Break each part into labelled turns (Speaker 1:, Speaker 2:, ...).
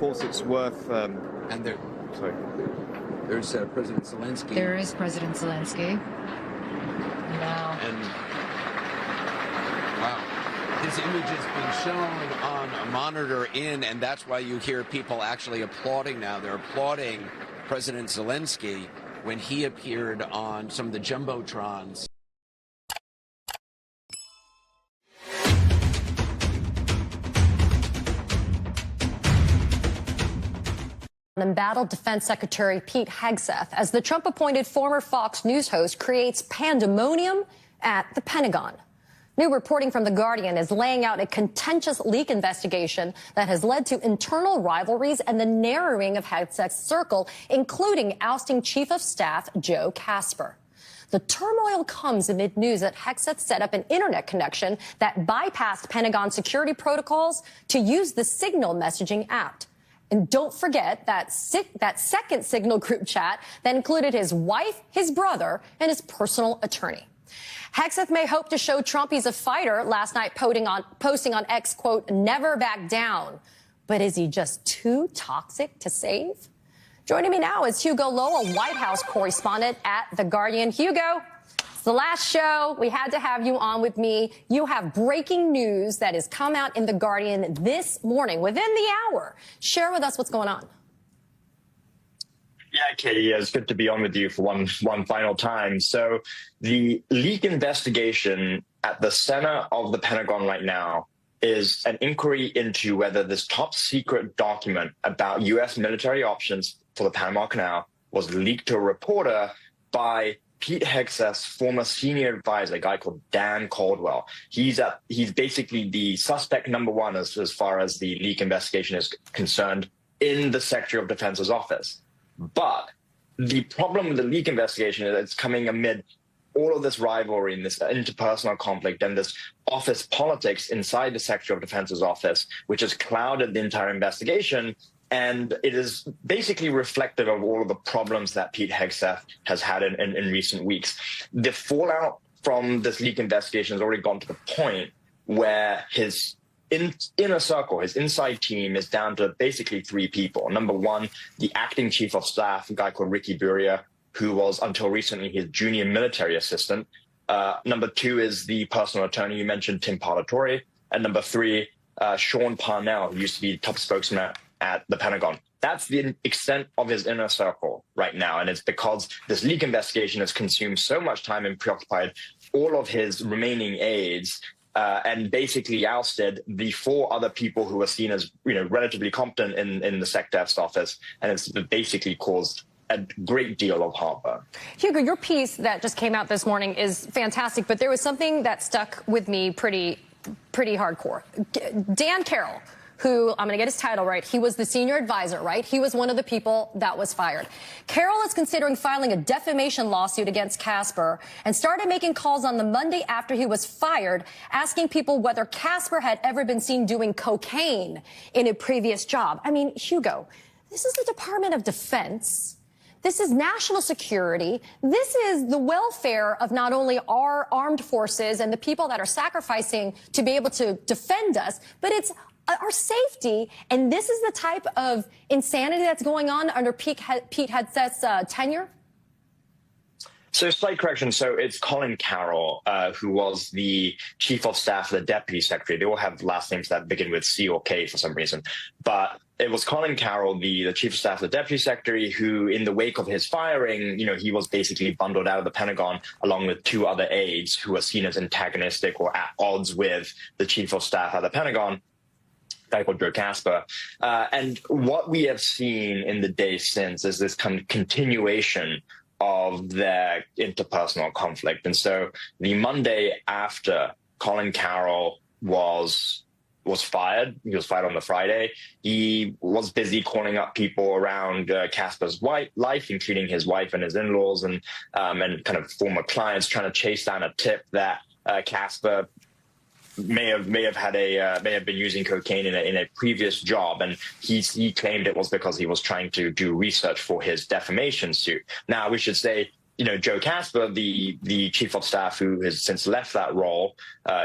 Speaker 1: course, it's worth...
Speaker 2: And there,
Speaker 1: sorry.
Speaker 2: There's President Zelensky.
Speaker 3: There is President Zelensky. Wow.
Speaker 2: And wow, his image is being shown on a monitor and that's why you hear people actually applauding now. They're applauding President Zelensky when he appeared on some of the jumbotrons.
Speaker 4: Embattled Defense Secretary Pete Hegseth as the Trump-appointed former Fox News host creates pandemonium at the Pentagon. New reporting from The Guardian is laying out a contentious leak investigation that has led to internal rivalries and the narrowing of Hegseth's circle, including ousting Chief of Staff Joe Kasper. The turmoil comes amid news that Hegseth set up an internet connection that bypassed Pentagon security protocols to use the Signal messaging app. And don't forget that second Signal group chat that included his wife, his brother, and his personal attorney. Hegseth may hope to show Trump he's a fighter, last night posting on X, quote, "never back down." But is he just too toxic to save? Joining me now is Hugo Lowell, White House correspondent at The Guardian. Hugo, it's the last show. We had to have you on with me. You have breaking news that has come out in The Guardian this morning, within the hour. Share with us what's going on.
Speaker 5: Yeah, Katie, it's good to be on with you for one final time. So the leak investigation at the center of the Pentagon right now is an inquiry into whether this top secret document about U.S. military options for the Panama Canal was leaked to a reporter by Pete Hegseth's former senior advisor, a guy called Dan Caldwell. He's basically the suspect number one as far as the leak investigation is concerned in the Secretary of Defense's office. But the problem with the leak investigation is it's coming amid all of this rivalry and this interpersonal conflict and this office politics inside the Secretary of Defense's office, which has clouded the entire investigation. And it is basically reflective of all of the problems that Pete Hegseth has had in recent weeks. The fallout from this leak investigation has already gone to the point where his inner circle, his inside team, is down to basically three people. Number one, the acting chief of staff, a guy called Ricky Buria, who was until recently his junior military assistant. Number two is the personal attorney you mentioned, Tim Parlatore. And number three, Sean Parnell, who used to be top spokesman at the Pentagon. That's the extent of his inner circle right now. And it's because this leak investigation has consumed so much time and preoccupied all of his remaining aides and basically ousted the four other people who were seen as, relatively competent in the SecDef's office. And it's basically caused a great deal of heartburn.
Speaker 4: Hugo, your piece that just came out this morning is fantastic, but there was something that stuck with me pretty hardcore. Dan Carroll, who, I'm going to get his title right, he was the senior advisor, right? He was one of the people that was fired. Carroll is considering filing a defamation lawsuit against Kasper and started making calls on the Monday after he was fired, asking people whether Kasper had ever been seen doing cocaine in a previous job. I mean, Hugo, this is the Department of Defense. This is national security. This is the welfare of not only our armed forces and the people that are sacrificing to be able to defend us, but it's our safety. And this is the type of insanity that's going on under Pete Hegseth's tenure?
Speaker 5: So slight correction. So it's Colin Carroll, who was the chief of staff of the deputy secretary. They all have last names that begin with C or K for some reason. But it was Colin Carroll, the chief of staff of the deputy secretary, who in the wake of his firing, he was basically bundled out of the Pentagon along with two other aides who were seen as antagonistic or at odds with the chief of staff at the Pentagon, guy called Joe Kasper. And what we have seen in the days since is this kind of continuation of their interpersonal conflict. And so the Monday after Colin Carroll was fired, he was fired on the Friday, he was busy calling up people around Kasper's life, including his wife and his in-laws and kind of former clients, trying to chase down a tip that Kasper may have been using cocaine in a previous job, and he claimed it was because he was trying to do research for his defamation suit. Now we should say, Joe Kasper, the chief of staff who has since left that role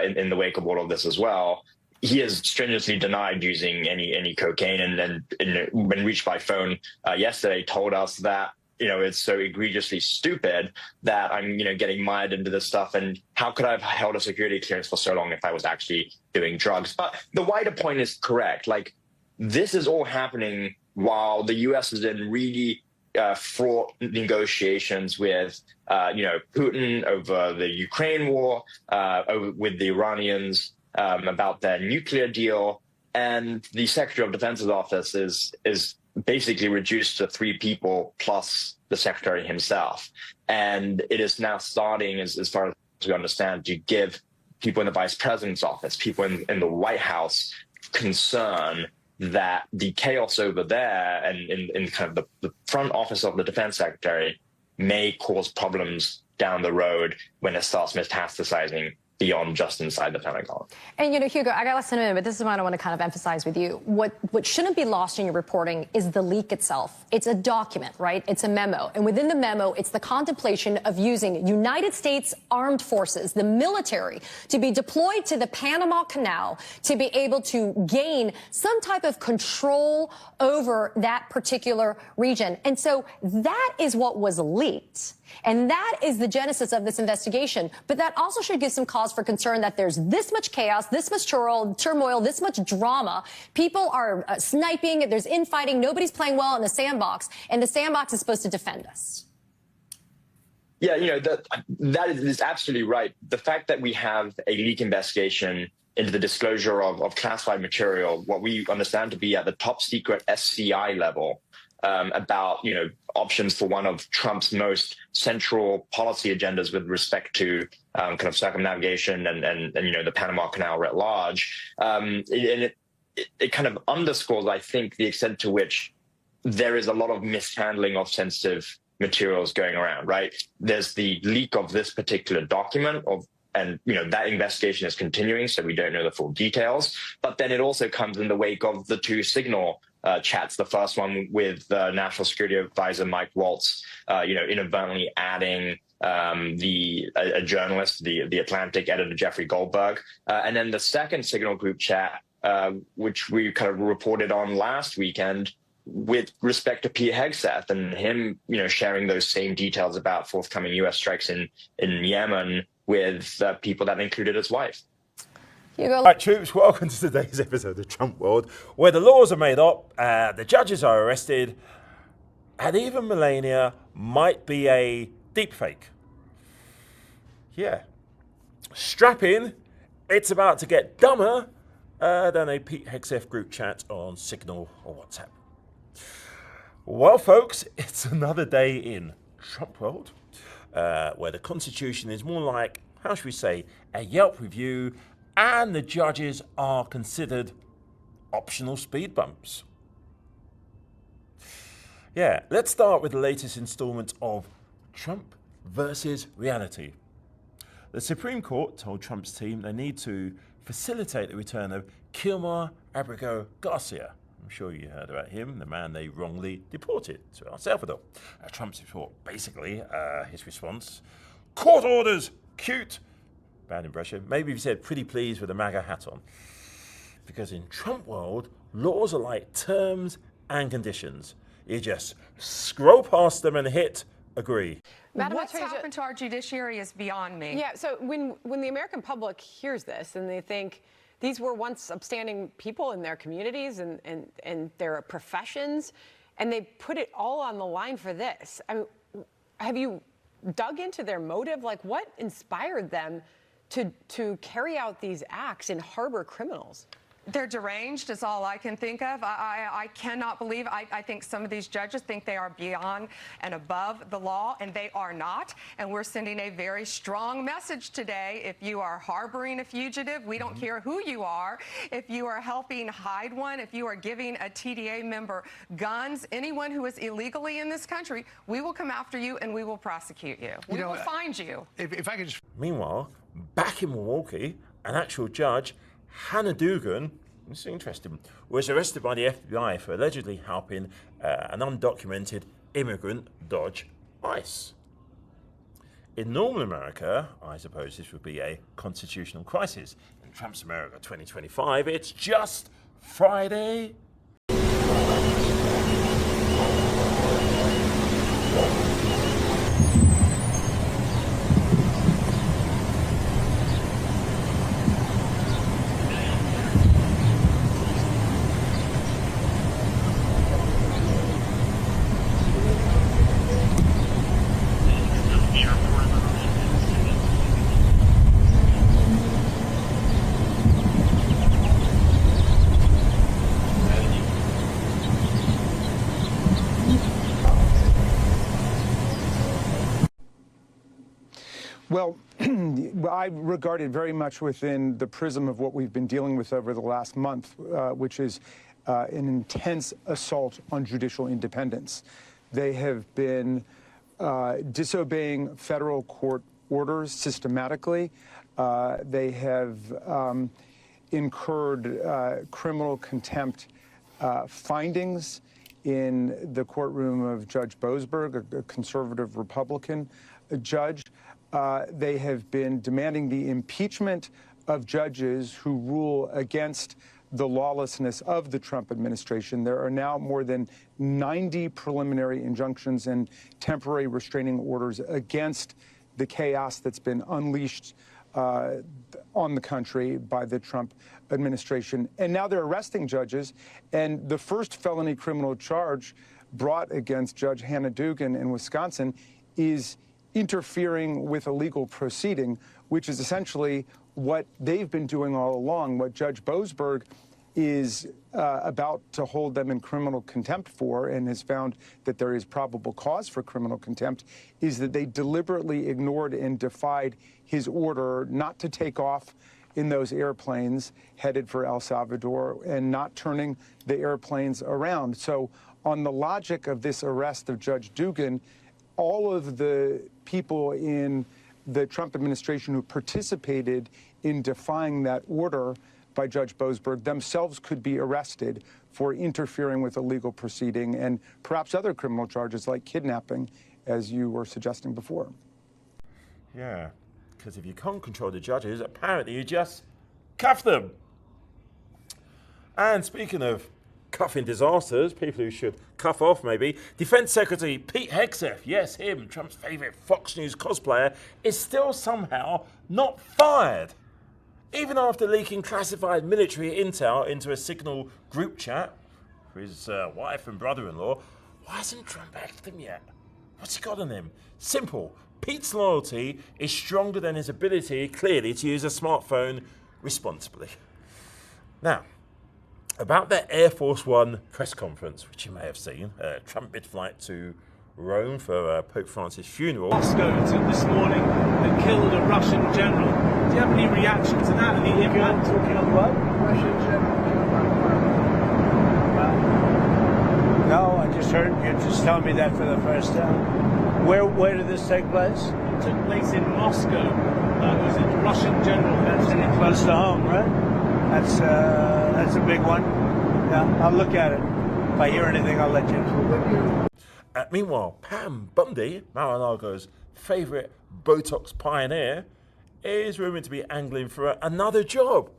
Speaker 5: in the wake of all of this as well, he has strenuously denied using any cocaine, and when reached by phone yesterday, told us that it's so egregiously stupid that I'm getting mired into this stuff, and how could I have held a security clearance for so long if I was actually doing drugs? But the wider point is correct. Like, this is all happening while the U.S. is in really fraught negotiations with Putin over the Ukraine war, with the Iranians about their nuclear deal, and the Secretary of Defense's office is basically reduced to 3 people plus the Secretary himself. And it is now starting, as far as we understand, to give people in the Vice President's office, people in the White House, concern that the chaos over there and in kind of the front office of the Defense Secretary may cause problems down the road when it starts metastasizing beyond just inside the Pentagon.
Speaker 4: And, Hugo, I got less than a minute, but this is what I want to kind of emphasize with you. What shouldn't be lost in your reporting is the leak itself. It's a document, right? It's a memo. And within the memo, it's the contemplation of using United States Armed Forces, the military, to be deployed to the Panama Canal to be able to gain some type of control over that particular region. And so that is what was leaked. And that is the genesis of this investigation. But that also should give some cause for concern that there's this much chaos, this much turmoil, this much drama. People are sniping. There's infighting. Nobody's playing well in the sandbox. And the sandbox is supposed to defend us.
Speaker 5: Yeah, that is absolutely right. The fact that we have a leak investigation into the disclosure of classified material, what we understand to be at the top secret SCI level, about options for one of Trump's most central policy agendas with respect to kind of circumnavigation and the Panama Canal writ large. It kind of underscores, I think, the extent to which there is a lot of mishandling of sensitive materials going around. Right? There's the leak of this particular document and that investigation is continuing, so we don't know the full details. But then it also comes in the wake of the 2 Signal chats. The first one with National Security Advisor Mike Waltz, inadvertently adding a journalist, the Atlantic editor Jeffrey Goldberg, and then the second Signal group chat, which we kind of reported on last weekend, with respect to Pete Hegseth and him, sharing those same details about forthcoming U.S. strikes in Yemen with people that included his wife.
Speaker 1: All right, troops, welcome to today's episode of Trump World, where the laws are made up, the judges are arrested, and even Melania might be a deepfake. Yeah. Strap in, it's about to get dumber than a Pete Hegseth group chat on Signal or WhatsApp. Well, folks, it's another day in Trump World, where the Constitution is more like, how should we say, a Yelp review, and the judges are considered optional speed bumps. Yeah, let's start with the latest installment of Trump versus reality. The Supreme Court told Trump's team they need to facilitate the return of Kilmer Abrego Garcia. I'm sure you heard about him, the man they wrongly deported to El Salvador. Trump's report, basically, his response, court orders, cute. Bad impression. Maybe if you said pretty pleased with a MAGA hat on. Because in Trump world, laws are like terms and conditions. You just scroll past them and hit agree.
Speaker 6: Madam What's happened to our judiciary is beyond me.
Speaker 7: Yeah, so when the American public hears this and they think these were once upstanding people in their communities and their professions, and they put it all on the line for this. I mean, have you dug into their motive? Like, what inspired them to carry out these acts and harbor criminals?
Speaker 6: They're deranged is all I can think of. I cannot believe, I think some of these judges think they are beyond and above the law, and they are not. And we're sending a very strong message today. If you are harboring a fugitive, we don't care who you are. If you are helping hide one, if you are giving a TDA member guns, anyone who is illegally in this country, we will come after you and we will prosecute you. We will find you.
Speaker 1: If I could just... Meanwhile, back in Milwaukee, an actual judge, Hannah Dugan, this is interesting, was arrested by the FBI for allegedly helping an undocumented immigrant dodge ICE. In normal America, I suppose this would be a constitutional crisis. In Trump's America 2025. It's just Friday.
Speaker 8: Well, I regard it very much within the prism of what we've been dealing with over the last month, which is an intense assault on judicial independence. They have been disobeying federal court orders systematically. They have incurred criminal contempt findings in the courtroom of Judge Boasberg, a conservative Republican judge. They have been demanding the impeachment of judges who rule against the lawlessness of the Trump administration. There are now more than 90 preliminary injunctions and temporary restraining orders against the chaos that's been unleashed on the country by the Trump administration. And now they're arresting judges. And the first felony criminal charge brought against Judge Hannah Dugan in Wisconsin is interfering with a legal proceeding, which is essentially what they've been doing all along. What Judge Boasberg is about to hold them in criminal contempt for, and has found that there is probable cause for criminal contempt, is that they deliberately ignored and defied his order not to take off in those airplanes headed for El Salvador and not turning the airplanes around. So on the logic of this arrest of Judge Dugan, all of the people in the Trump administration who participated in defying that order by Judge Boasberg themselves could be arrested for interfering with a legal proceeding and perhaps other criminal charges like kidnapping, as you were suggesting before.
Speaker 1: Yeah, because if you can't control the judges, apparently you just cuff them. And speaking of cuffing disasters, people who should cuff off maybe, Defense Secretary Pete Hegseth, yes, him, Trump's favorite Fox News cosplayer, is still somehow not fired. Even after leaking classified military intel into a Signal group chat for his wife and brother-in-law, why hasn't Trump axed him yet? What's he got on him? Simple. Pete's loyalty is stronger than his ability, clearly, to use a smartphone responsibly. Now, about the Air Force One press conference, which you may have seen, Trump mid-flight to Rome for Pope Francis' funeral.
Speaker 9: Moscow this morning that killed a Russian general. Do you have any reaction to that? Any impact?
Speaker 10: Talking on what? Russian general. No, I just heard you just tell me that for the first time. Where did this take place?
Speaker 9: It took place in Moscow. It was a Russian general.
Speaker 10: That's close to home, right? That's a big one. Yeah, I'll look at it. If I hear anything, I'll let you know.
Speaker 1: Meanwhile, Pam Bundy, Mar-a-Lago's favourite Botox pioneer, is rumoured to be angling for another job.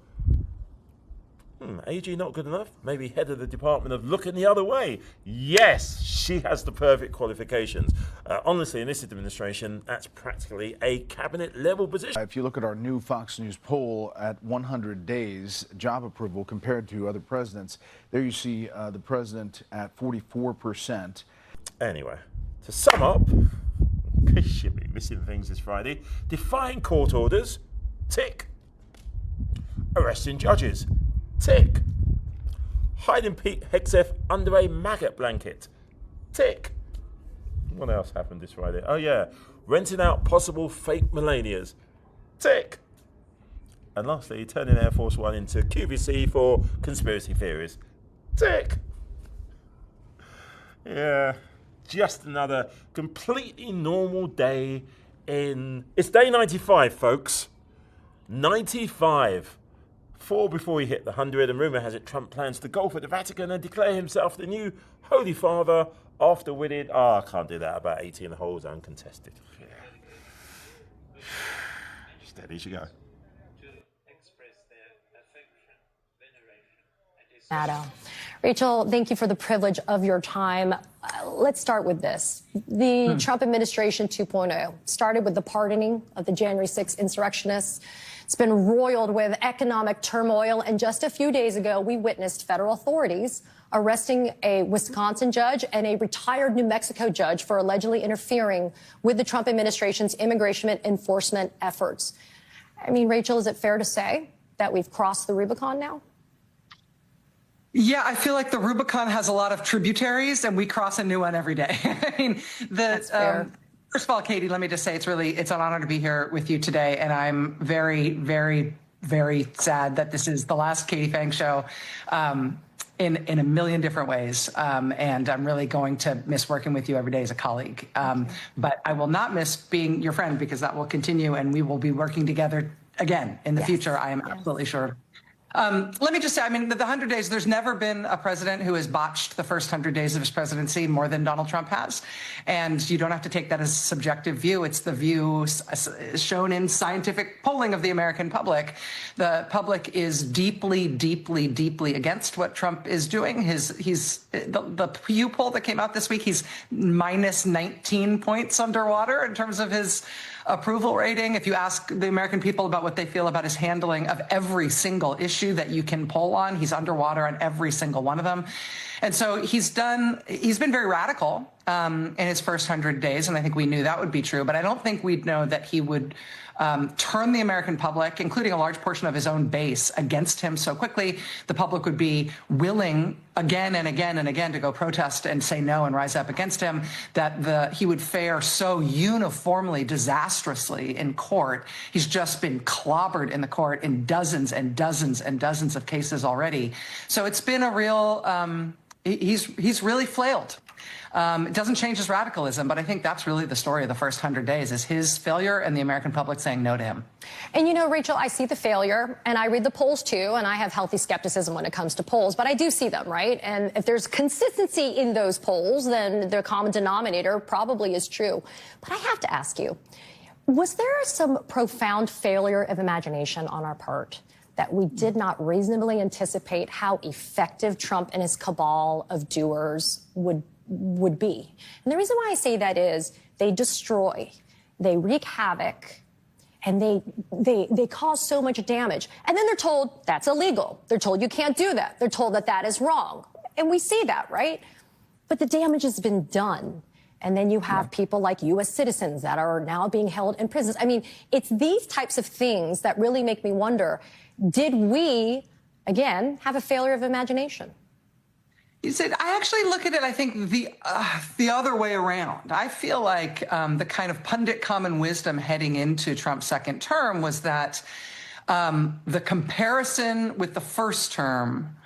Speaker 1: AG not good enough? Maybe head of the Department of Looking the Other Way. Yes, she has the perfect qualifications. Honestly, in this administration, that's practically a cabinet-level position.
Speaker 11: If you look at our new Fox News poll at 100 days job approval compared to other presidents, there you see the president at 44%.
Speaker 1: Anyway, to sum up, because she'll be missing things this Friday, defying court orders, tick. Arresting judges, tick. Hiding Pete Hegseth under a maggot blanket, tick. What else happened this Friday? Oh yeah, renting out possible fake Melanias, tick. And lastly, turning Air Force One into QVC for conspiracy theories, tick. Yeah, just another completely normal day in... It's day 95, folks. 95. 4 before he hit the 100, and rumour has it Trump plans to golf at the Vatican and declare himself the new Holy Father after winning... I can't do that. About 18 holes uncontested. Yeah. Steady as you go.
Speaker 4: Maddow. Rachel, thank you for the privilege of your time. Let's start with this. The Trump administration 2.0 started with the pardoning of the January 6th insurrectionists. It's been roiled with economic turmoil, and just a few days ago, we witnessed federal authorities arresting a Wisconsin judge and a retired New Mexico judge for allegedly interfering with the Trump administration's immigration enforcement efforts. I mean, Rachel, is it fair to say that we've crossed the Rubicon now?
Speaker 12: Yeah, I feel like the Rubicon has a lot of tributaries, and we cross a new one every day. I mean, first of all, Katie, let me just say it's an honor to be here with you today, and I'm very, very, very sad that this is the last Katie Phang show in a million different ways, and I'm really going to miss working with you every day as a colleague. But I will not miss being your friend, because that will continue, and we will be working together again in the future. I am absolutely sure. Let me just say, I mean, the 100 days, there's never been a president who has botched the first 100 days of his presidency more than Donald Trump has. And you don't have to take that as a subjective view. It's the view shown in scientific polling of the American public. The public is deeply, deeply, deeply against what Trump is doing. The Pew poll that came out this week, he's minus 19 points underwater in terms of his approval rating. If you ask the American people about what they feel about his handling of every single issue that you can poll on, he's underwater on every single one of them. And so he's been very radical in his first 100 days, and I think we knew that would be true, but I don't think we'd know that he would turn the American public, including a large portion of his own base, against him so quickly. The public would be willing again and again and again to go protest and say no and rise up against him, that he would fare so uniformly disastrously in court. He's just been clobbered in the court in dozens and dozens and dozens of cases already. So it's been a real, he's really flailed. It doesn't change his radicalism, but I think that's really the story of the first 100 days, is his failure and the American public saying no to him.
Speaker 4: And you know, Rachel, I see the failure, and I read the polls too, and I have healthy skepticism when it comes to polls, but I do see them, right? And if there's consistency in those polls, then the common denominator probably is true. But I have to ask you, was there some profound failure of imagination on our part that we did not reasonably anticipate how effective Trump and his cabal of doers would be? And the reason why I say that is they destroy, they wreak havoc, and they cause so much damage. And then they're told that's illegal. They're told you can't do that. They're told that that is wrong. And we see that, right? But the damage has been done. And then you have people like U.S. citizens that are now being held in prisons. I mean, it's these types of things that really make me wonder, did we, again, have a failure of imagination?
Speaker 12: You said, I actually look at it, I think, the other way around. I feel like the kind of pundit common wisdom heading into Trump's second term was that the comparison with the first term,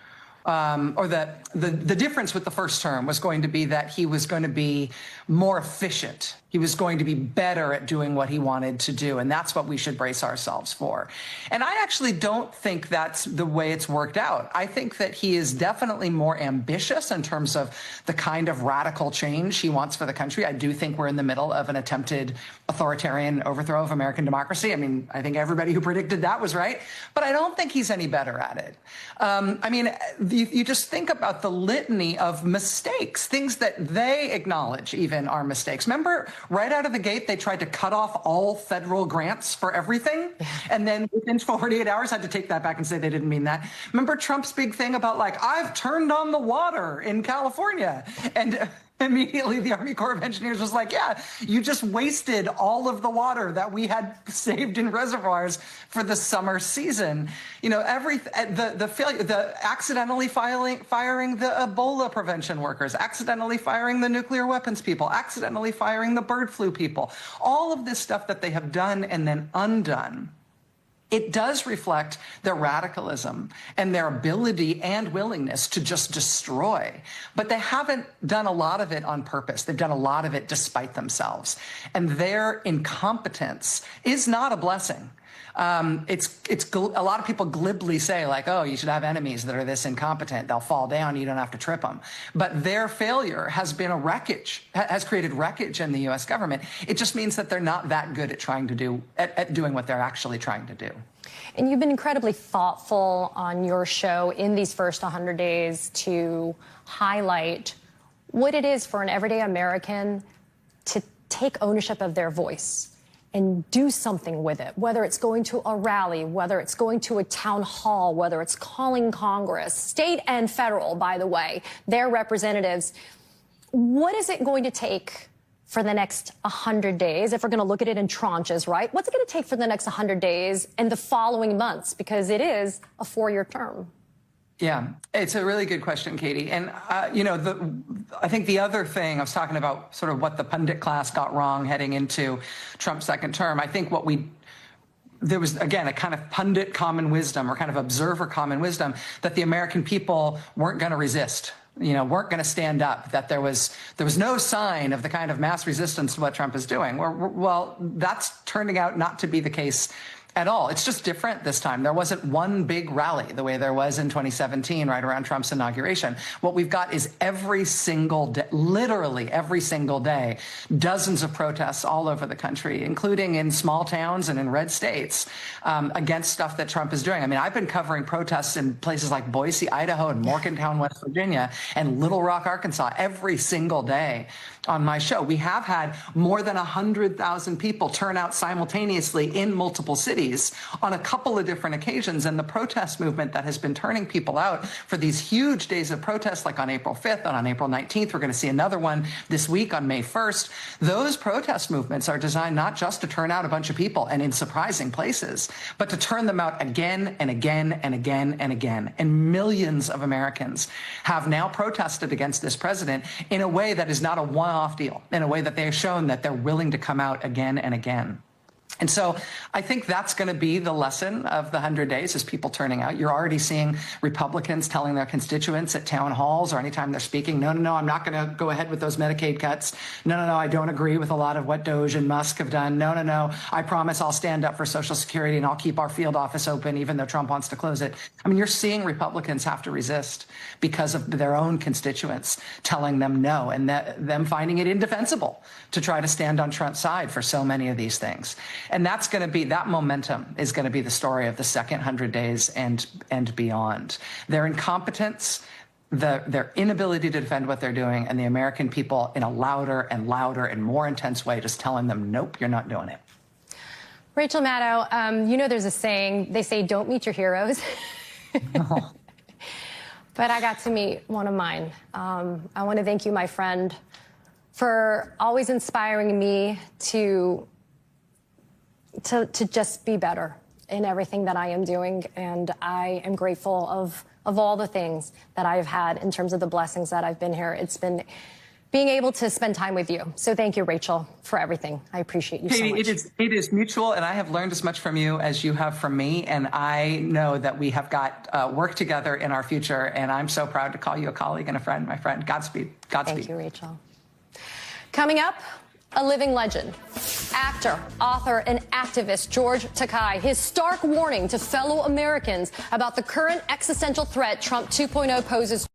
Speaker 12: or that the difference with the first term was going to be that he was going to be more efficient. He was going to be better at doing what he wanted to do, and that's what we should brace ourselves for. And I actually don't think that's the way it's worked out. I think that he is definitely more ambitious in terms of the kind of radical change he wants for the country. I do think we're in the middle of an attempted authoritarian overthrow of American democracy. I mean, I think everybody who predicted that was right, but I don't think he's any better at it. I mean, you just think about the litany of mistakes, things that they acknowledge even are mistakes. Remember, right out of the gate, they tried to cut off all federal grants for everything. And then within 48 hours had to take that back and say they didn't mean that. Remember Trump's big thing about, like, I've turned on the water in California. And immediately the Army Corps of Engineers was like, yeah, you just wasted all of the water that we had saved in reservoirs for the summer season. You know, the failure, the accidentally firing the Ebola prevention workers, accidentally firing the nuclear weapons people, accidentally firing the bird flu people, all of this stuff that they have done and then undone. It does reflect their radicalism and their ability and willingness to just destroy. But they haven't done a lot of it on purpose. They've done a lot of it despite themselves. And their incompetence is not a blessing. A lot of people glibly say, like, oh, you should have enemies that are this incompetent. They'll fall down. You don't have to trip them. But their failure has been a wreckage, has created wreckage in the U.S. government. It just means that they're not that good at doing what they're actually trying to do.
Speaker 4: And you've been incredibly thoughtful on your show in these first 100 days to highlight what it is for an everyday American to take ownership of their voice and do something with it, whether it's going to a rally, whether it's going to a town hall, whether it's calling Congress, state and federal, by the way, their representatives. What is it going to take for the next 100 days, if we're going to look at it in tranches, right? What's it going to take for the next 100 days and the following months? Because it is a 4-year term.
Speaker 12: Yeah, it's a really good question, Katie. And, I think the other thing, I was talking about sort of what the pundit class got wrong heading into Trump's second term. I think there was, again, a kind of pundit common wisdom or kind of observer common wisdom that the American people weren't going to resist, weren't going to stand up, that there was no sign of the kind of mass resistance to what Trump is doing. Well, that's turning out not to be the case at all. It's just different this time. There wasn't one big rally the way there was in 2017, right around Trump's inauguration. What we've got is every single day, literally every single day, dozens of protests all over the country, including in small towns and in red states, against stuff that Trump is doing. I mean, I've been covering protests in places like Boise, Idaho, and Morgantown, West Virginia, and Little Rock, Arkansas, every single day on my show. We have had more than 100,000 people turn out simultaneously in multiple cities on a couple of different occasions. And the protest movement that has been turning people out for these huge days of protest, like on April 5th and on April 19th, we're going to see another one this week on May 1st. Those protest movements are designed not just to turn out a bunch of people and in surprising places, but to turn them out again and again and again and again. And millions of Americans have now protested against this president in a way that is not a one-off deal, in a way that they have shown that they're willing to come out again and again. And so I think that's going to be the lesson of the 100 days, is people turning out. You're already seeing Republicans telling their constituents at town halls or anytime they're speaking, no, I'm not going to go ahead with those Medicaid cuts. No, I don't agree with a lot of what Doge and Musk have done. No, I promise I'll stand up for Social Security and I'll keep our field office open even though Trump wants to close it. I mean, you're seeing Republicans have to resist because of their own constituents telling them no, and them finding it indefensible to try to stand on Trump's side for so many of these things. And that's going to be, that momentum is going to be the story of the second 100 days and beyond. Their incompetence, their inability to defend what they're doing, and the American people in a louder and louder and more intense way just telling them, nope, you're not doing it.
Speaker 4: Rachel Maddow, there's a saying, they say don't meet your heroes.
Speaker 12: Oh.
Speaker 4: But I got to meet one of mine. I want to thank you, my friend, for always inspiring me to just be better in everything that I am doing. And I am grateful of all the things that I've had in terms of the blessings that I've been here. It's been being able to spend time with you. So thank you, Rachel, for everything. I appreciate you so much.
Speaker 12: It is mutual, and I have learned as much from you as you have from me. And I know that we have got work together in our future. And I'm so proud to call you a colleague and a friend, my friend. Godspeed. Godspeed.
Speaker 4: Thank you, Rachel. Coming up, a living legend. Actor, author, and activist George Takei. His stark warning to fellow Americans about the current existential threat Trump 2.0 poses.